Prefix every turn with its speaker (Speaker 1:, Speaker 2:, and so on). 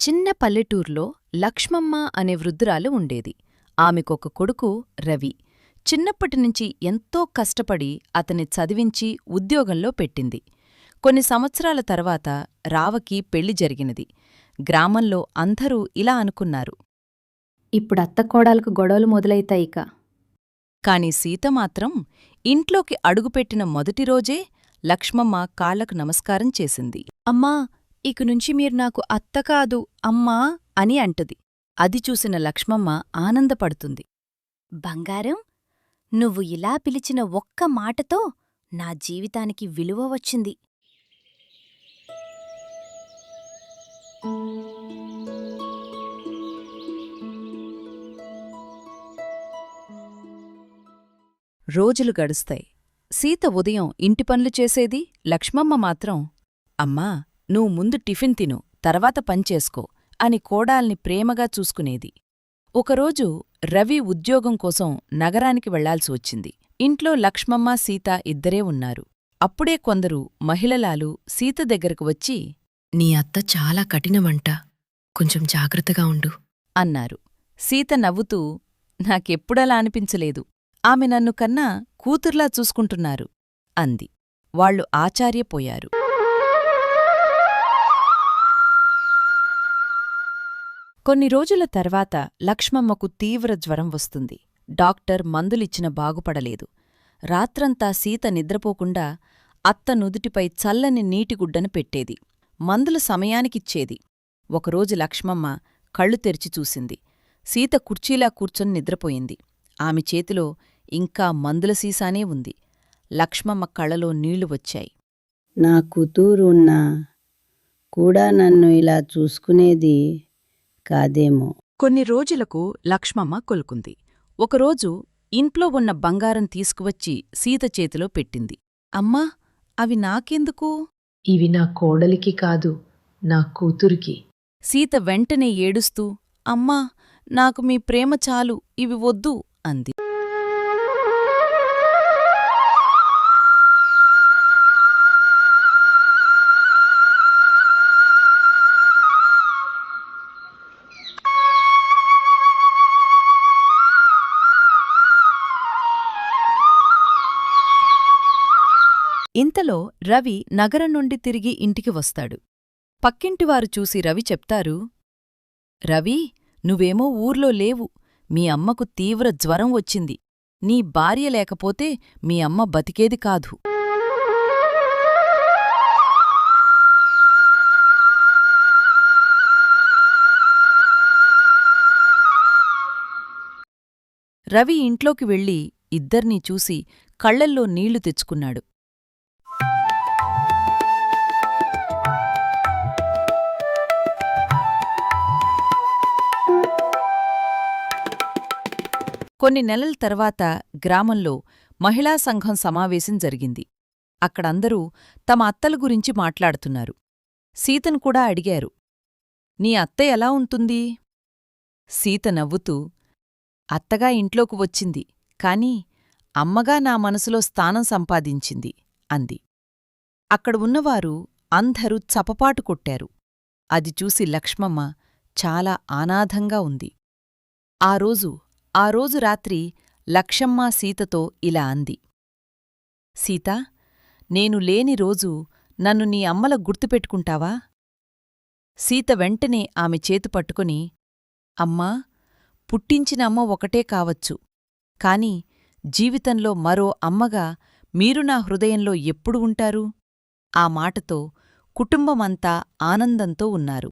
Speaker 1: చిన్న పల్లెటూర్లో లక్ష్మమ్మ అనే వృద్ధురాలు ఉండేది. ఆమెకొక కొడుకు రవి. చిన్నప్పటినుంచి ఎంతో కష్టపడి అతన్ని చదివించి ఉద్యోగంలో పెట్టింది. కొన్ని సంవత్సరాల తర్వాత రావకి పెళ్లి జరిగినది. గ్రామంలో అందరూ ఇలా అనుకున్నారు.
Speaker 2: ఇప్పుడు అత్తకోడలకు గొడవలు మొదలైతాయిక.
Speaker 1: కాని సీత మాత్రం ఇంట్లోకి అడుగుపెట్టిన మొదటి రోజే లక్ష్మమ్మ కాళ్లకు నమస్కారం చేసింది.
Speaker 2: అమ్మా, ఇకనుంచి మీరు నాకు అత్త కాదు, అమ్మా
Speaker 1: అని అంటది. అది చూసిన లక్ష్మమ్మ ఆనందపడుతుంది.
Speaker 3: బంగారం, నువ్వు ఇలా పిలిచిన ఒక్క మాటతో నా జీవితానికి విలువ వచ్చింది.
Speaker 1: రోజులు గడుస్తాయి. సీత ఉదయం ఇంటి పనులు చేసేది. లక్ష్మమ్మ మాత్రం, అమ్మా, నువ్వు ముందు టిఫిన్ తిను, తర్వాత పనిచేసుకో అని కోడాల్ని ప్రేమగా చూసుకునేది. ఒకరోజు రవి ఉద్యోగం కోసం నగరానికి వెళ్లాల్సి వచ్చింది. ఇంట్లో లక్ష్మమ్మ, సీత ఇద్దరే ఉన్నారు. అప్పుడే కొందరు మహిళలాలు సీత దగ్గరకు వచ్చి,
Speaker 4: నీ అత్త చాలా కఠినమంట, కొంచెం జాగ్రత్తగా ఉండు
Speaker 1: అన్నారు. సీత నవ్వుతూ, నాకెప్పుడలా అనిపించలేదు. ఆమె నన్ను కన్నా కూతుర్లా చూసుకుంటున్నారు అంది. వాళ్లు ఆశ్చర్యపోయారు. కొన్ని రోజుల తర్వాత లక్ష్మమ్మకు తీవ్ర జ్వరం వస్తుంది. డాక్టర్ మందులిచ్చిన బాగుపడలేదు. రాత్రంతా సీత నిద్రపోకుండా అత్త నుదుటిపై చల్లని నీటిగుడ్డను పెట్టేది. మందుల సమయానికిచ్చేది. ఒకరోజు లక్ష్మమ్మ కళ్ళు తెరిచి చూసింది. సీత కుర్చీలా కూర్చొని నిద్రపోయింది. ఆమె చేతిలో ఇంకా మందుల సీసానే ఉంది. లక్ష్మమ్మ కళ్ళలో నీళ్లు వచ్చాయి.
Speaker 5: నా కూతురున్నా కూడా నన్ను ఇలా చూసుకునేది కాదేమో.
Speaker 1: కొన్ని రోజులకు లక్ష్మమ్మ కొలుకుంది. ఒకరోజు ఇంట్లో ఉన్న బంగారం తీసుకువచ్చి సీత చేతిలో పెట్టింది. అమ్మా, అవి నాకెందుకు?
Speaker 4: ఇవి నా కోడలికి కాదు, నా కూతురికి.
Speaker 1: సీత వెంటనే ఏడుస్తూ, అమ్మా, నాకు మీ ప్రేమ చాలు, ఇవి వద్దు అంది. ఇంతలో రవి నగరం నుండి తిరిగి ఇంటికి వస్తాడు. పక్కింటివారు చూసి రవి చెప్తారు, రవి, నువ్వేమో ఊర్లో లేవు. మీ అమ్మకు తీవ్ర జ్వరం వచ్చింది. నీ భార్య లేకపోతే మీ అమ్మ బతికేది కాదు. రవి ఇంట్లోకి వెళ్ళి ఇద్దర్నీ చూసి కళ్లల్లో నీళ్లు తెచ్చుకున్నాడు. కొన్ని నెలల తర్వాత గ్రామంలో మహిళా సంఘం సమావేశం జరిగింది. అక్కడందరూ తమ అత్తల గురించి మాట్లాడుతున్నారు. సీతను కూడా అడిగారు, నీ అత్త ఎలా ఉంటుంది? సీత నవ్వుతూ, అత్తగా ఇంట్లోకి వచ్చింది, కాని అమ్మగా నా మనసులో స్థానం సంపాదించింది అంది. అక్కడ ఉన్నవారు అందరూ చపపాటు కొట్టారు. అది చూసి లక్ష్మమ్మ చాలా అనాథంగా ఉంది. ఆ రోజు రాత్రి లక్ష్మమ్మ సీతతో ఇలా అంది. సీతా, నేను లేని రోజు నన్ను నీ అమ్మల గుర్తుపెట్టుకుంటావా? సీత వెంటనే ఆమె చేతు పట్టుకుని, అమ్మా, పుట్టించిన అమ్మ ఒకటే కావచ్చు, కాని జీవితంలో మరో అమ్మగా మీరు నా హృదయంలో ఎప్పుడు ఉంటారు? ఆ మాటతో కుటుంబమంతా ఆనందంతో ఉన్నారు.